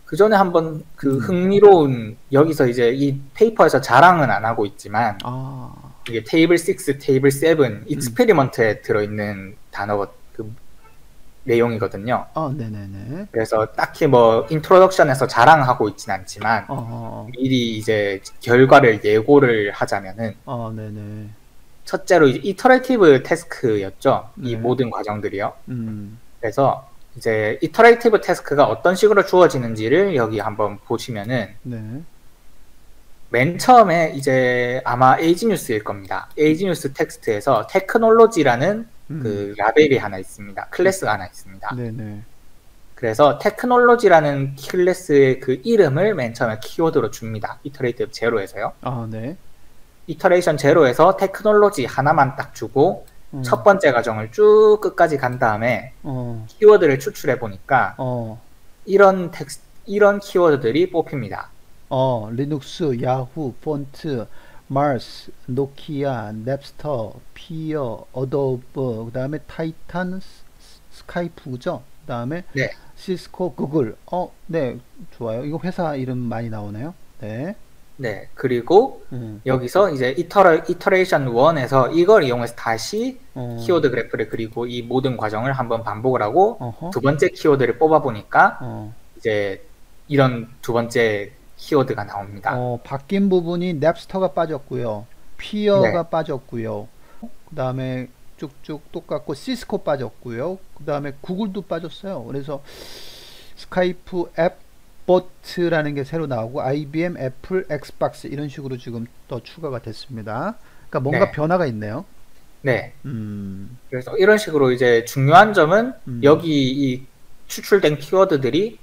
그 전에 한번 그 흥미로운, 여기서 이제 이 페이퍼에서 자랑은 안 하고 있지만, 아, 이게 테이블 6, 테이블 7, 익스페리먼트에 들어있는 단어, 그 내용이거든요. 네네네. 그래서 딱히 뭐 인트로덕션에서 자랑하고 있진 않지만, 미리 이제 결과를 예고를 하자면은, 네네. 첫째로 이제 이터레이티브 태스크였죠. 이 네. 모든 과정들이요. 그래서 이제 이터레이티브 태스크가 어떤 식으로 주어지는지를 여기 한번 보시면은, 네. 맨 처음에 이제 아마 에이지뉴스일 겁니다. 에이지뉴스 텍스트에서 테크놀로지라는 그 라벨이 하나 있습니다. 클래스가 하나 있습니다. 네네. 그래서 테크놀로지라는 클래스의 그 이름을 맨 처음에 키워드로 줍니다. 이터레이티브 제로에서요. 네. 이터레이션 제로에서 테크놀로지 하나만 딱 주고 첫 번째 과정을 쭉 끝까지 간 다음에 키워드를 추출해 보니까 이런 키워드들이 뽑힙니다. 리눅스, 야후, 폰트, 마스, 노키아, 냅스터, 피어, 어도브, 그 다음에 타이탄, 스카이프죠? 그 다음에 네. 시스코, 구글. 네, 좋아요. 이거 회사 이름 많이 나오네요. 네. 네. 그리고 여기서 이제 이터레이션 1에서 이걸 이용해서 다시 키워드 그래프를 그리고 이 모든 과정을 한번 반복을 하고 두 번째 키워드를 뽑아 보니까 이제 이런 두 번째 키워드가 나옵니다. 바뀐 부분이 냅스터가 빠졌고요. 피어가 네. 빠졌고요. 그 다음에 쭉쭉 똑같고 시스코 빠졌고요. 그 다음에 구글도 빠졌어요. 그래서 스카이프 앱 보트라는 게 새로 나오고 IBM, 애플, 엑스박스 이런 식으로 지금 더 추가가 됐습니다. 그러니까 뭔가 네. 변화가 있네요. 네. 그래서 이런 식으로 이제 중요한 점은 여기 이 추출된 키워드들이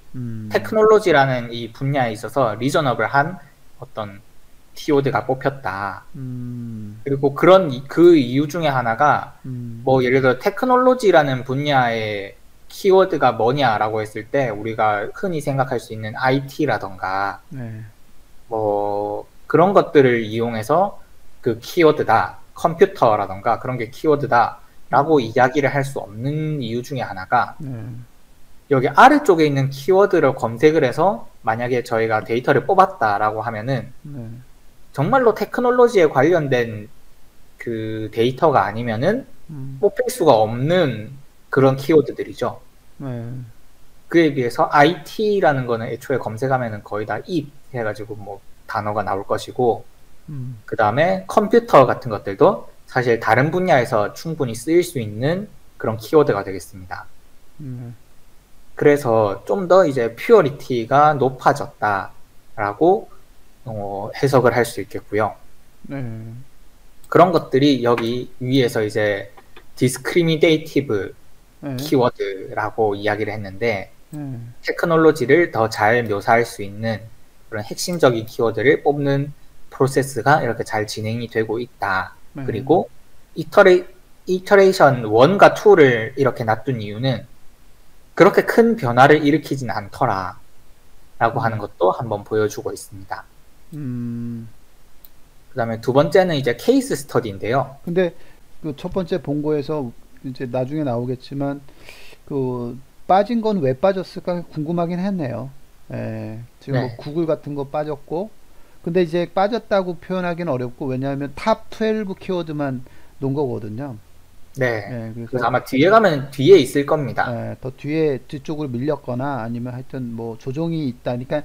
테크놀로지라는 이 분야에 있어서 리저너블한 어떤 키워드가 뽑혔다. 그리고 그 이유 중에 하나가 뭐 예를 들어 테크놀로지라는 분야의 키워드가 뭐냐라고 했을 때 우리가 흔히 생각할 수 있는 IT라던가 뭐 그런 것들을 이용해서 그 키워드다, 컴퓨터라던가 그런 게 키워드다 라고 이야기를 할 수 없는 이유 중에 하나가 여기 아래쪽에 있는 키워드를 검색을 해서 만약에 저희가 데이터를 뽑았다라고 하면은 정말로 테크놀로지에 관련된 그 데이터가 아니면은 뽑힐 수가 없는 그런 키워드들이죠. 그에 비해서 IT라는 거는 애초에 검색하면은 거의 다 IT 해가지고 뭐 단어가 나올 것이고 그 다음에 컴퓨터 같은 것들도 사실 다른 분야에서 충분히 쓰일 수 있는 그런 키워드가 되겠습니다. 그래서 좀 더 이제 퓨어리티가 높아졌다라고 해석을 할 수 있겠고요. 그런 것들이 여기 위에서 이제 discriminative 키워드라고 이야기를 했는데 테크놀로지를 더 잘 묘사할 수 있는 그런 핵심적인 키워드를 뽑는 프로세스가 이렇게 잘 진행이 되고 있다. 그리고 이터레이션 1과 2를 이렇게 놔둔 이유는 그렇게 큰 변화를 일으키진 않더라 라고 하는 것도 한번 보여주고 있습니다. 그 다음에 두 번째는 이제 케이스 스터디인데요. 근데 그 첫 번째 본거에서 이제 나중에 나오겠지만 그 빠진 건 왜 빠졌을까 궁금하긴 했네요. 지금 뭐 구글 같은 거 빠졌고 근데 이제 빠졌다고 표현하기는 어렵고 왜냐하면 탑 12 키워드만 놓은 거거든요. 그래서 아마 뒤에 가면 뒤에 있을 겁니다. 더 뒤쪽으로 밀렸거나 아니면 하여튼 뭐 조정이 있다니까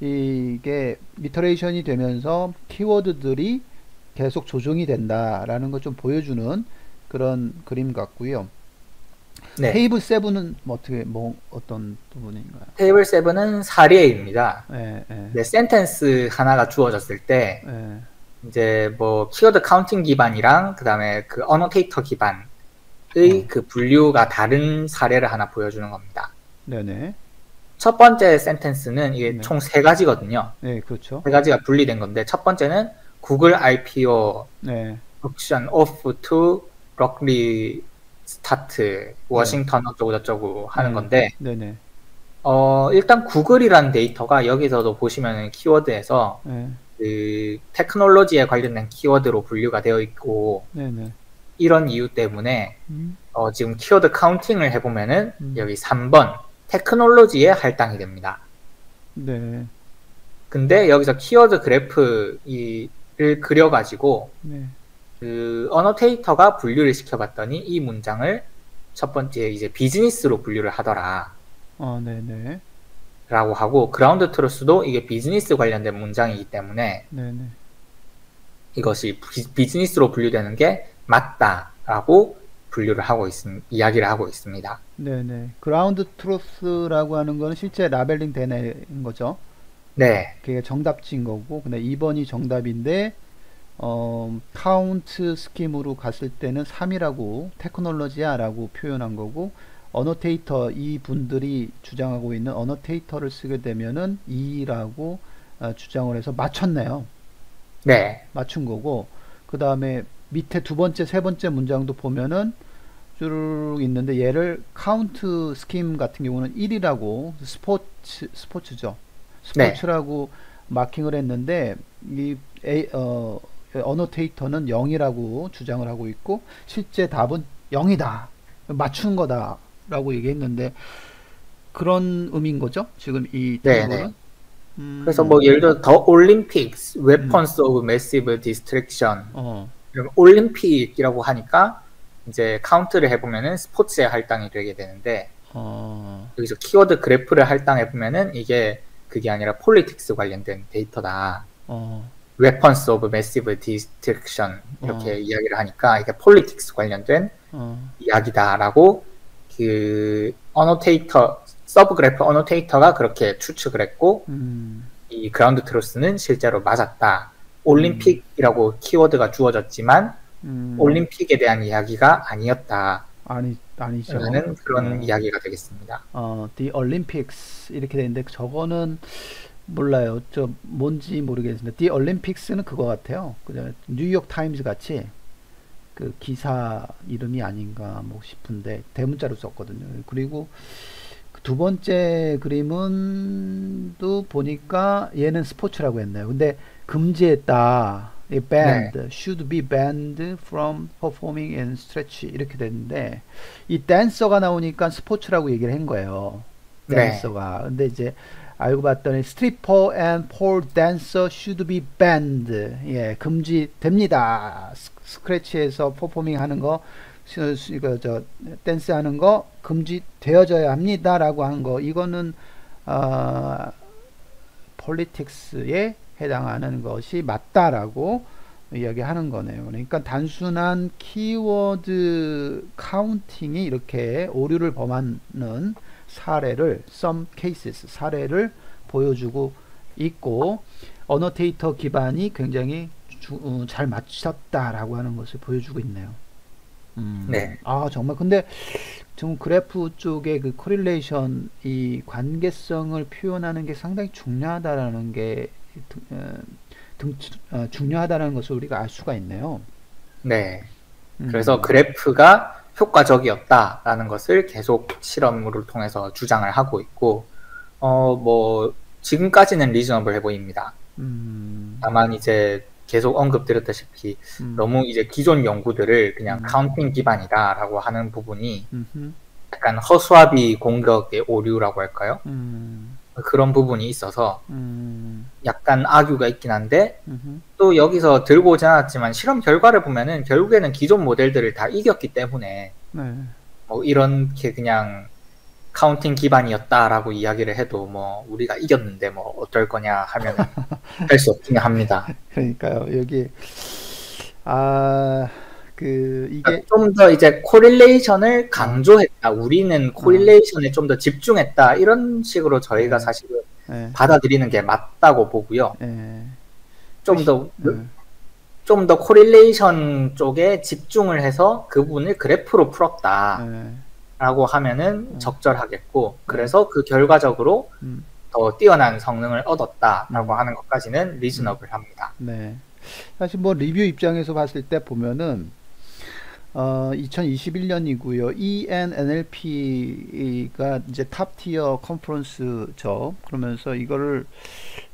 이게 미터레이션이 되면서 키워드들이 계속 조정이 된다라는 걸 좀 보여주는 그런 그림 같고요. 테이블 7은 어떤 부분인가요? 테이블 7은 사례입니다. 센텐스 하나가 주어졌을 때 이제 뭐 키워드 카운팅 기반이랑 그 다음에 그 어노테이터 기반의 그 분류가 다른 사례를 하나 보여주는 겁니다. 첫 번째 센텐스는 이게 총 세 가지거든요. 그렇죠. 세 가지가 분리된 건데 첫 번째는 구글 IPO auction off to 럭리 스타트 워싱턴 어쩌고 저쩌고 하는 건데 일단 구글이라는 데이터가 여기서도 보시면 키워드에서 그 테크놀로지에 관련된 키워드로 분류가 되어 있고 이런 이유 때문에 지금 키워드 카운팅을 해보면은 여기 3번 테크놀로지에 할당이 됩니다. 네. 근데 여기서 키워드 그래프를 그려가지고 네. 그 어노테이터가 분류를 시켜봤더니 이 문장을 첫 번째 이제 비즈니스로 분류를 하더라. 네네. 라고 하고 그라운드 트루스도 이게 비즈니스 관련된 문장이기 때문에 네네. 이것이 비즈니스로 분류되는 게 맞다라고 이야기를 하고 있습니다. 네네. 그라운드 트루스라고 하는 거는 실제 라벨링 되는 거죠. 네, 그게 정답지인 거고, 근데 2번이 정답인데, 카운트 스킴으로 갔을 때는 3이라고, 테크놀로지야라고 표현한 거고, 어노테이터, 이 분들이 주장하고 있는 어노테이터를 쓰게 되면은 2라고 주장을 해서 맞췄네요. 네, 맞춘 거고, 그 다음에 밑에 두 번째, 세 번째 문장도 보면은 쭉 있는데, 얘를 카운트 스킴 같은 경우는 1이라고, 스포츠죠. 네, 스포츠라고 마킹을 했는데 이 어노테이터는 0이라고 주장을 하고 있고 실제 답은 0이다. 맞춘 거다라고 얘기했는데 그런 의미인 거죠. 지금 이 네, 네. 테이블은. 그래서 뭐 예를 들어 더 올림픽스, 음, weapons of massive destruction 어, 이런 올림픽이라고 하니까 이제 카운트를 해보면은 스포츠에 할당이 되게 되는데 어, 여기서 키워드 그래프를 할당해보면은 이게 그게 아니라 폴리틱스 관련된 데이터다. 어, weapons of massive destruction 어, 이렇게 이야기를 하니까 이게 폴리틱스 관련된 어, 이야기다라고 그 어노테이터 서브 그래프 어노테이터가 그렇게 추측을 했고 음, 이 그라운드 트루스는 실제로 맞았다. 음, 올림픽이라고 키워드가 주어졌지만 음, 올림픽에 대한 이야기가 아니었다. 아니죠. 라는 그런 이야기가 되겠습니다. The Olympics 이렇게 되는데 저거는 몰라요. 저 뭔지 모르겠습니다. The Olympics는 그거 같아요. 그냥 뉴욕 타임즈 같이 그 기사 이름이 아닌가 뭐 싶은데 대문자로 썼거든요. 그리고 그두 번째 그림은 또 보니까 얘는 스포츠라고 했네요. 근데 금지했다. 이 네, banned, should be banned from performing in stretch 이렇게 됐는데 이 댄서가 나오니까 스포츠라고 얘기를 한 거예요. 네, 댄서가. 근데 이제 알고 봤더니 stripper and pole dancer should be banned. 예, 금지됩니다. 스크래치에서 퍼포밍 하는 거 이거 저 댄스 하는 거 금지되어져야 합니다라고 한 거 이거는 어, 폴리틱스에 해당하는 것이 맞다라고 이야기하는 거네요. 그러니까 단순한 키워드 카운팅이 이렇게 오류를 범하는 사례를 some cases 사례를 보여주고 있고 어노테이터 기반이 굉장히 잘 맞췄다라고 하는 것을 보여주고 있네요. 네, 정말 근데 좀 그래프 쪽에 그 코릴레이션 이 관계성을 표현하는 게 상당히 중요하다라는 게 어, 중요하다는 것을 우리가 알 수가 있네요. 네. 그래서 음, 그래프가 효과적이었다라는 것을 계속 실험을 통해서 주장을 하고 있고, 뭐, 지금까지는 리즈너블해 보입니다. 음, 다만 이제 계속 언급드렸다시피 음, 너무 이제 기존 연구들을 그냥 음, 카운팅 기반이다라고 하는 부분이 음, 약간 허수아비 공격의 오류라고 할까요? 음, 그런 부분이 있어서 음, 약간 악유가 있긴 한데 음, 또 여기서 들고 오지 않았지만 실험 결과를 보면은 결국에는 기존 모델들을 다 이겼기 때문에 네. 뭐 이렇게 그냥 카운팅 기반이었다라고 이야기를 해도 뭐 우리가 이겼는데 뭐 어쩔 거냐 하면은 할 수 없긴 합니다. 그러니까요. 여기 아, 이게 좀 더 이제 코릴레이션을 아, 강조했다. 우리는 아, 코릴레이션에 좀 더 집중했다. 이런 식으로 저희가 예, 사실은 예, 받아들이는 게 맞다고 보고요. 예. 그 좀 시, 더, 예, 좀 더 코릴레이션 쪽에 집중을 해서 그 부분을 그래프로 풀었다. 예, 라고 하면은 예, 적절하겠고, 예, 그래서 그 결과적으로 음, 더 뛰어난 성능을 얻었다라고 음, 하는 것까지는 음, 리즈너블 합니다. 네. 사실 뭐 리뷰 입장에서 봤을 때 보면은 2021년이고요. ENNLP가 이제 탑티어 컨퍼런스죠. 그러면서 이거를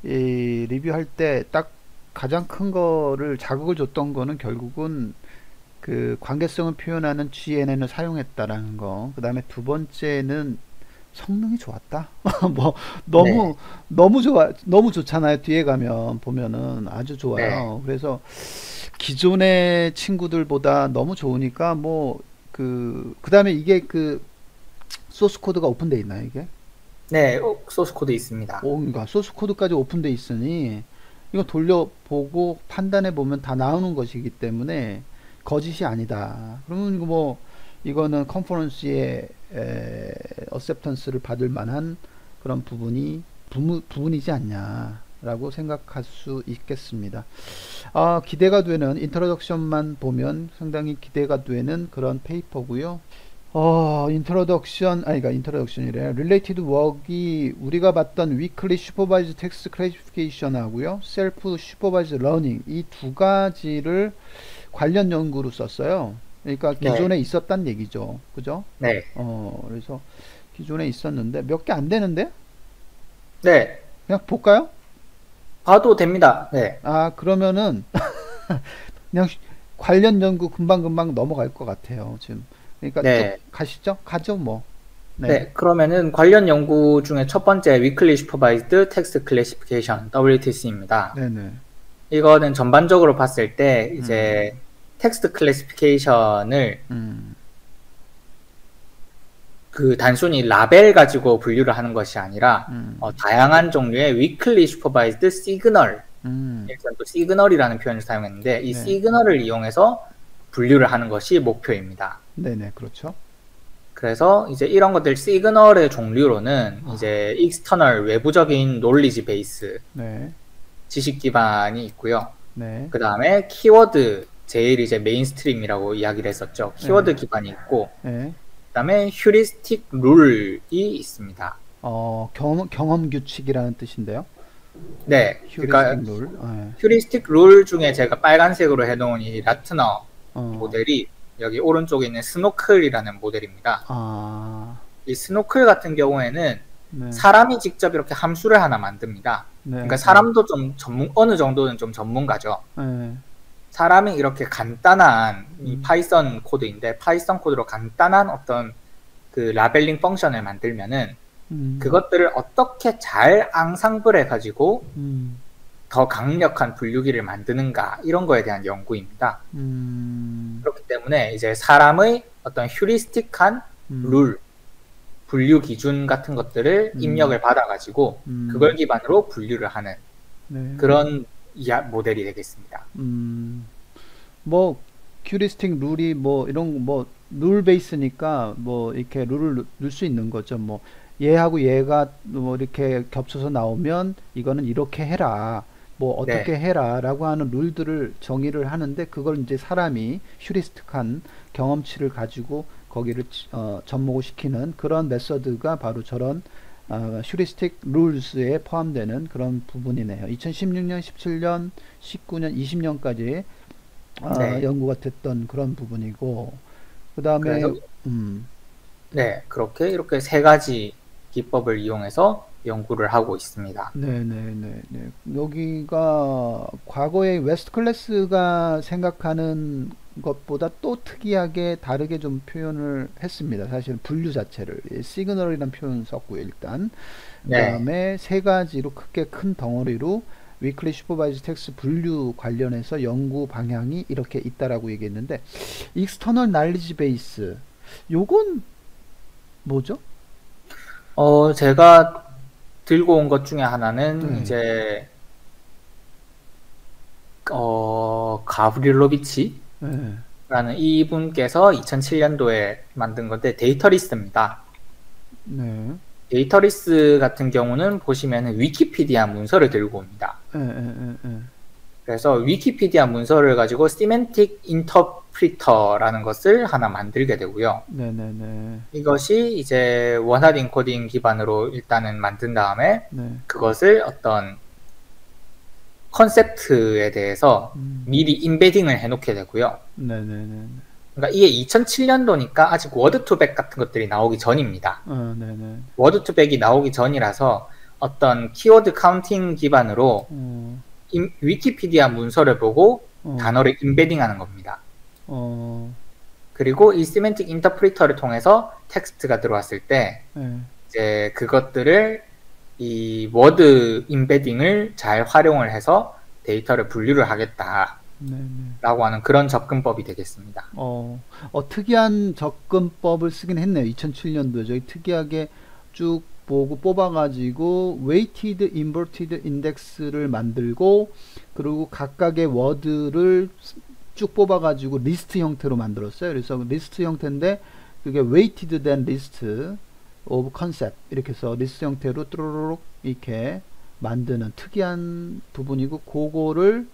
리뷰할 때 딱 가장 큰 거를 자극을 줬던 거는 결국은 그 관계성을 표현하는 GNN을 사용했다라는 거. 그 다음에 두 번째는 성능이 좋았다. 뭐 네, 너무 너무 좋아 너무 좋잖아요. 뒤에 가면 보면은 아주 네, 좋아요. 그래서 기존의 친구들보다 너무 좋으니까 뭐 그다음에 이게 소스 코드가 오픈돼 있나요, 이게? 네, 소스 코드 있습니다. 그러니까 소스 코드까지 오픈돼 있으니 이거 돌려보고 판단해 보면 다 나오는 것이기 때문에 거짓이 아니다. 그러면 이거 뭐 이거는 컨퍼런스의 어셉턴스를 받을 만한 그런 부분이지 않냐라고 생각할 수 있겠습니다. 기대가 되는 인트로덕션만 보면 상당히 기대가 되는 그런 페이퍼고요. 그러니까 인트로덕션이래. 릴레이티드 워크이 우리가 봤던 위클리 슈퍼바이즈 텍스트 클래시피케이션 하고요. 셀프 슈퍼바이즈 러닝 이 두 가지를 관련 연구로 썼어요. 그러니까 네, 기존에 있었단 얘기죠. 그죠? 네, 그래서 기존에 있었는데 몇 개 안 되는데? 네, 그냥 볼까요? 봐도 됩니다. 네, 그러면은 그냥 관련 연구 금방금방 넘어갈 것 같아요. 지금. 그러니까 쭉 네, 가시죠. 가죠, 뭐. 네. 네. 그러면은 관련 연구 중에 첫 번째 Weekly Supervised Text Classification (WTC입니다). 네네. 이거는 전반적으로 봤을 때 음, 이제 텍스트 클래시피케이션을 음, 그 단순히 라벨 가지고 분류를 하는 것이 아니라 음, 다양한 종류의 Weekly Supervised Signal, 음, 일단 또 시그널이라는 표현을 사용했는데 이 네. 시그널을 이용해서 분류를 하는 것이 목표입니다. 네네, 그렇죠. 그래서 이제 이런 것들 시그널의 종류로는 아, 이제 익스터널 외부적인 논리지 베이스 네, 지식 기반이 있고요. 네, 그 다음에 키워드 제일 이제 메인스트림이라고 이야기를 했었죠. 네, 키워드 기반이 있고 네. 그 다음에 휴리스틱 룰이 있습니다. 경험 규칙이라는 뜻인데요. 네, 휴리스틱 그러니까 룰. 네. 휴리스틱 룰 중에 제가 빨간색으로 해놓은 이 라트너 어, 모델이 여기 오른쪽에 있는 스노클이라는 모델입니다. 아, 이 스노클 같은 경우에는 네, 사람이 직접 이렇게 함수를 하나 만듭니다. 네, 그러니까 네, 사람도 좀 어느 정도는 좀 전문가죠. 네, 사람이 이렇게 간단한 이 음, 파이썬 코드인데 파이썬 코드로 간단한 어떤 그 라벨링 펑션을 만들면은 음, 그것들을 어떻게 잘 앙상블해 가지고 음, 더 강력한 분류기를 만드는가 이런 거에 대한 연구입니다. 음, 그렇기 때문에 이제 사람의 어떤 휴리스틱한 음, 룰, 분류 기준 같은 것들을 음, 입력을 받아가지고 그걸 음, 기반으로 분류를 하는 네, 그런 모델이 되겠습니다. 음. 뭐 큐리스틱 룰이 뭐 이런 뭐 룰 베이스니까 뭐 이렇게 룰을 넣을 수 있는 거죠. 뭐 얘하고 얘가 뭐 이렇게 겹쳐서 나오면 이거는 이렇게 해라. 뭐 네, 어떻게 해라라고 하는 룰들을 정의를 하는데 그걸 이제 사람이 휴리스틱한 경험치를 가지고 거기를 접목을 시키는 그런 메서드가 바로 저런 휴리스틱 룰스에 포함되는 그런 부분이네요. 2016년, 17년, 19년, 20년까지 네. 연구가 됐던 그런 부분이고, 그 다음에, 그래서 음, 네, 그렇게 이렇게 세 가지 기법을 이용해서 연구를 하고 있습니다. 네네네. 여기가 과거에 웨스트 클래스가 생각하는 것보다 또 특이하게 다르게 좀 표현을 했습니다. 사실은 분류 자체를. 시그널이라는 표현 썼고요, 일단. 그 네, 다음에 세 가지로 크게 큰 덩어리로 위클리 슈퍼바이즈 텍스트 분류 관련해서 연구 방향이 이렇게 있다라고 얘기했는데, 익스터널 날리지 베이스. 요건 뭐죠? 제가 들고 온 것 중에 하나는 네. 이제 가브릴로비치라는 네. 이분께서 2007년도에 만든 건데 데이터리스입니다. 네. 데이터리스 같은 경우는 보시면 위키피디아 문서를 들고 옵니다. 예, 예, 예, 예. 그래서 위키피디아 문서를 가지고 시멘틱 인터프리터라는 것을 하나 만들게 되고요. 네네네. 이것이 이제 원하드 인코딩 기반으로 일단은 만든 다음에 네. 그것을 어떤 컨셉트에 대해서 음. 미리 임베딩을 해놓게 되고요. 네네네. 그러니까 이게 2007년도니까 아직 워드2백 같은 것들이 나오기 전입니다. 네네. 워드2백이 나오기 전이라서 어떤 키워드 카운팅 기반으로 어, 위키피디아 문서를 보고 어, 단어를 임베딩하는 겁니다. 어, 그리고 이 시멘틱 인터프리터를 통해서 텍스트가 들어왔을 때 예. 이제 그것들을 이 워드 임베딩을 잘 활용을 해서 데이터를 분류를 하겠다라고 네네. 하는 그런 접근법이 되겠습니다. 특이한 접근법을 쓰긴 했네요. 2007년도에 저희 특이하게 쭉 보고 뽑아가지고 weighted inverted index를 만들고 그리고 각각의 워드를 쭉 뽑아가지고 리스트 형태로 만들었어요. 그래서 리스트 형태인데 그게 weighted than list of concept 이렇게 해서 리스트 형태로 뚜루룩 이렇게 만드는 특이한 부분이고 그거를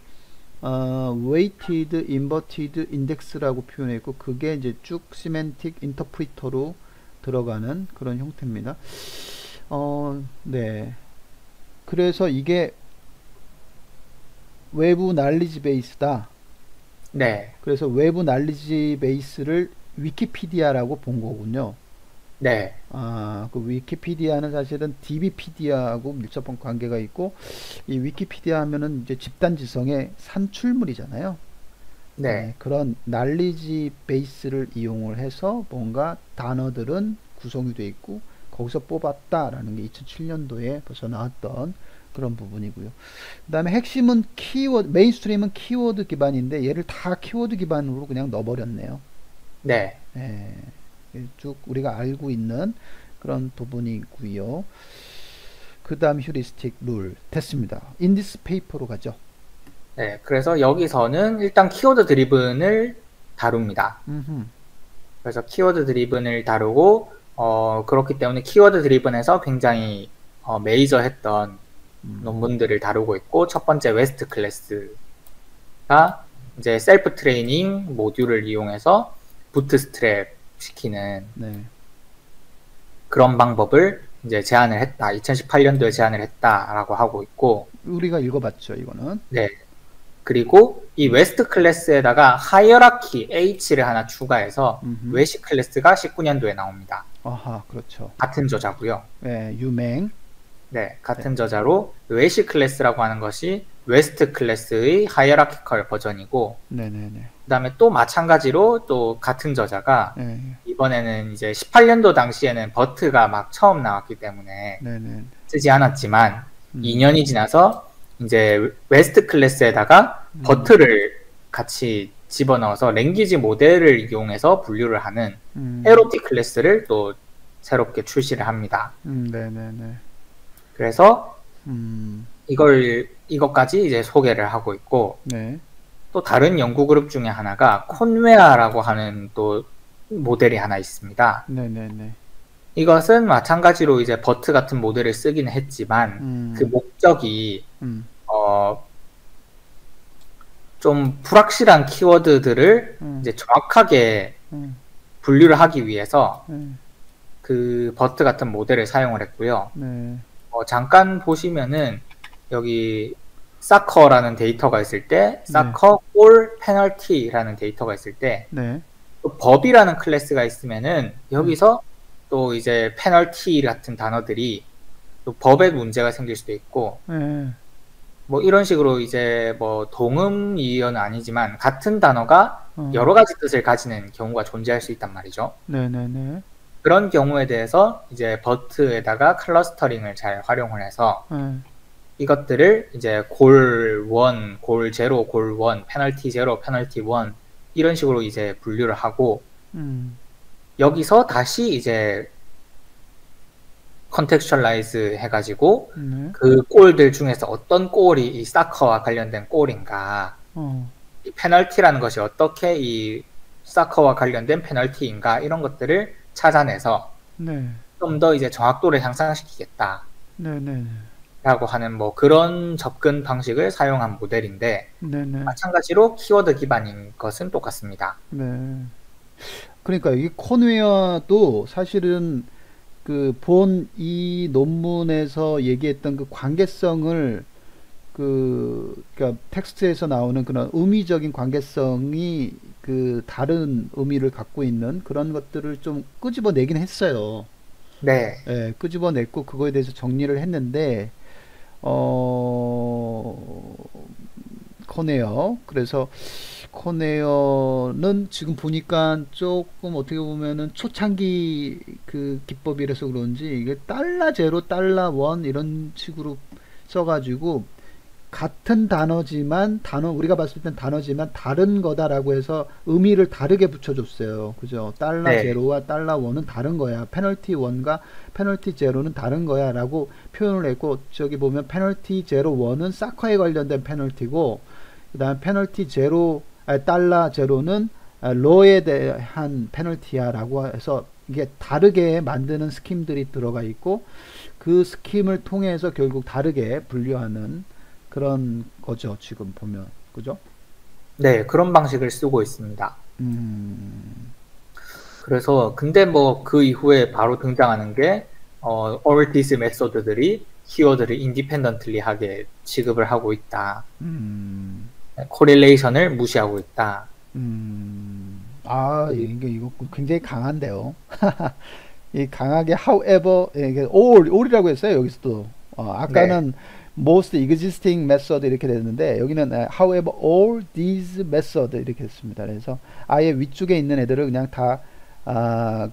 weighted inverted index라고 표현했고 그게 이제 쭉 semantic interpreter로 들어가는 그런 형태입니다. 네. 그래서 이게 외부 난리지 베이스다. 네. 그래서 외부 난리지 베이스를 위키피디아라고 본 거군요. 네. 그 위키피디아는 사실은 DBpedia하고 밀접한 관계가 있고 이 위키피디아 하면은 이제 집단지성의 산출물이잖아요. 네. 그런 난리지 베이스를 이용을 해서 뭔가 단어들은 구성이 되어 있고 거기서 뽑았다라는 게 2007년도에 벌써 나왔던 그런 부분이고요. 그 다음에 핵심은 키워드, 메인스트림은 키워드 기반인데 얘를 다 키워드 기반으로 그냥 넣어버렸네요. 네. 예, 쭉 우리가 알고 있는 그런 부분이고요. 그 다음 휴리스틱 룰 됐습니다. 인디스 페이퍼로 가죠. 네. 그래서 여기서는 일단 키워드 드리븐을 다룹니다. 그래서 키워드 드리븐을 다루고 그렇기 때문에 키워드 드리븐에서 굉장히 메이저했던 논문들을 다루고 있고 첫 번째 웨스트 클래스가 이제 셀프 트레이닝 모듈을 이용해서 부트스트랩 시키는 네. 그런 방법을 이제 제안을 했다. 2018년도에 제안을 했다라고 하고 있고 우리가 읽어봤죠, 이거는. 네. 그리고 이 웨스트 클래스에다가 하이어라키 H를 하나 추가해서 웨시 클래스가 19년도에 나옵니다. 아하, 그렇죠. 같은 저자고요. 네, 유맹. 네, 같은 저자로 웨시 클래스라고 하는 것이 웨스트 클래스의 하이어라키컬 버전이고 네네네. 그다음에 또 마찬가지로 또 같은 저자가 네. 이번에는 이제 18년도 당시에는 버트가 막 처음 나왔기 때문에 네네. 쓰지 않았지만 2년이 지나서 이제 웨스트 클래스에다가 버트를 같이 집어넣어서 랭귀지 모델을 이용해서 분류를 하는 헤로티 클래스를 또 새롭게 출시를 합니다. 네네네. 그래서 이것까지 이제 소개를 하고 있고 네. 또 다른 연구 그룹 중에 하나가 콘웨아라고 하는 또 모델이 하나 있습니다. 네네네. 이것은 마찬가지로 이제 버트 같은 모델을 쓰긴 했지만 그 목적이 좀 불확실한 키워드들을 이제 정확하게 분류를 하기 위해서 그 버트 같은 모델을 사용을 했고요. 네. 잠깐 보시면은 여기 사커라는 데이터가 있을 때 사커 골 페널티라는 데이터가 있을 때 네. 또 법이라는 클래스가 있으면은 여기서 또 이제 페널티 같은 단어들이 또 법에 문제가 생길 수도 있고 네. 뭐 이런 식으로 이제 뭐 동음이어는 아니지만 같은 단어가 여러 가지 뜻을 가지는 경우가 존재할 수 있단 말이죠. 네네네. 그런 경우에 대해서 이제 버트에다가 클러스터링을 잘 활용을 해서 이것들을 이제 골 1, 골 0, 골 1, 페널티 0, 페널티 1 이런 식으로 이제 분류를 하고 여기서 다시 이제 컨텍스츄얼라이즈 해가지고 그 골들 중에서 어떤 골이 이 사커와 관련된 골인가 이 페널티라는 것이 어떻게 이 사커와 관련된 페널티인가 이런 것들을 찾아내서 좀 더 이제 정확도를 향상시키겠다 라고 하는 뭐 그런 접근 방식을 사용한 모델인데 마찬가지로 키워드 기반인 것은 똑같습니다. 네. 그러니까 이 콘웨어도 사실은 그 본 이 논문에서 얘기했던 그 관계성을 그러니까 텍스트에서 나오는 그런 의미적인 관계성이 그 다른 의미를 갖고 있는 그런 것들을 좀 끄집어내긴 했어요. 네. 예, 끄집어냈고 그거에 대해서 정리를 했는데 커네요. 그래서 코네어는 지금 보니까 조금 어떻게 보면은 초창기 그 기법이라서 그런지 이게 달러 제로, 달러 원 이런 식으로 써가지고 같은 단어지만 우리가 봤을 땐 단어지만 다른 거다라고 해서 의미를 다르게 붙여줬어요. 그죠? 달러 네, 제로와 달러 원은 다른 거야. 페널티 원과 페널티 제로는 다른 거야 라고 표현을 했고, 저기 보면 페널티 제로 원은 사커에 관련된 페널티고, 그 다음 페널티 제로 달러 제로는 로에 대한 페널티야 라고 해서 이게 다르게 만드는 스킴들이 들어가 있고, 그 스킴을 통해서 결국 다르게 분류하는 그런 거죠, 지금 보면. 그죠? 네, 그런 방식을 쓰고 있습니다. 음, 그래서 근데 뭐 그 이후에 바로 등장하는 게 all these method들이 키워드를 인디펜던틀리 하게 취급을 하고 있다. 음, 코릴레이션을 무시하고 있다. 아, 그리고 이거 굉장히 강한데요. 이 강하게 however, 이게 all이라고 했어요, 여기서도. 네, 아까는 most existing method 이렇게 됐는데, 여기는 however all these method 이렇게 됐습니다. 그래서 아예 위쪽에 있는 애들을 그냥 다,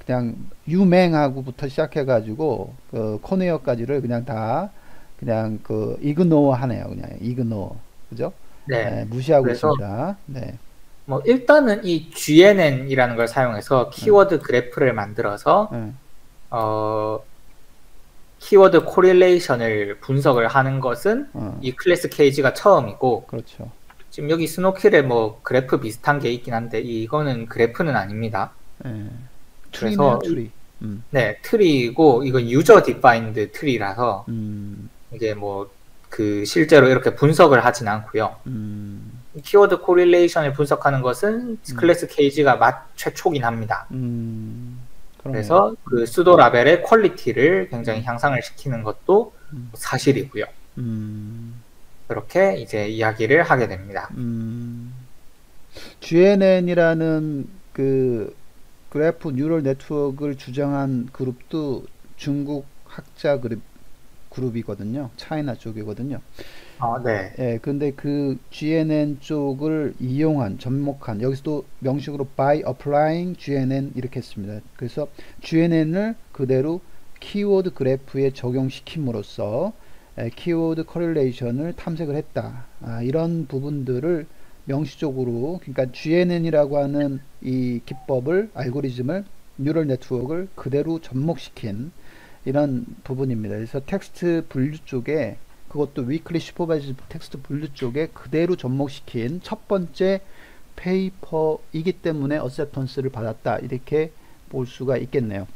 그냥 유맹하고부터 시작해가지고, 그 코네어까지를 그냥 다, 그냥 그 ignore 하네요. 그냥 ignore. 그죠? 네. 무시하고 그래서 있습니다. 네. 뭐 일단은 이 GNN이라는 걸 사용해서 네. 키워드 그래프를 만들어서 네. 어, 키워드 코릴레이션을 분석을 하는 것은 어, 이 클래스 케이지가 처음이고, 그렇죠. 지금 여기 스노킬에 뭐 그래프 비슷한 게 있긴 한데 이거는 그래프는 아닙니다. 예. 트리네요, 그래서 트리. 음, 네, 트리이고 이건 유저 디파인드 트리라서 음, 이게 뭐 그 실제로 이렇게 분석을 하진 않고요. 음, 키워드 코릴레이션을 분석하는 것은 음, 클래스 케이지가 최초긴 합니다. 그러네요. 그래서 그 수도 라벨의 퀄리티를 굉장히 음, 향상을 시키는 것도 음, 사실이고요. 음, 그렇게 이제 이야기를 하게 됩니다. 음. GNN이라는 그 그래프 뉴럴 네트워크를 주장한 그룹도 중국 학자 그룹이거든요. 차이나 쪽이거든요. 네. 예, 근데 그 GNN 쪽을 이용한, 접목한, 여기서도 명식으로 by applying GNN 이렇게 했습니다. 그래서 GNN을 그대로 키워드 그래프에 적용시킴으로써 키워드 커릴레이션을 탐색을 했다. 이런 부분들을 명시적으로, 그러니까 GNN이라고 하는 이 기법을, 알고리즘을, 뉴럴 네트워크를 그대로 접목시킨 이런 부분입니다. 그래서 텍스트 분류 쪽에, 그것도 위클리 슈퍼바이즈 텍스트 분류 쪽에 그대로 접목시킨 첫 번째 페이퍼이기 때문에 어셉턴스를 받았다, 이렇게 볼 수가 있겠네요.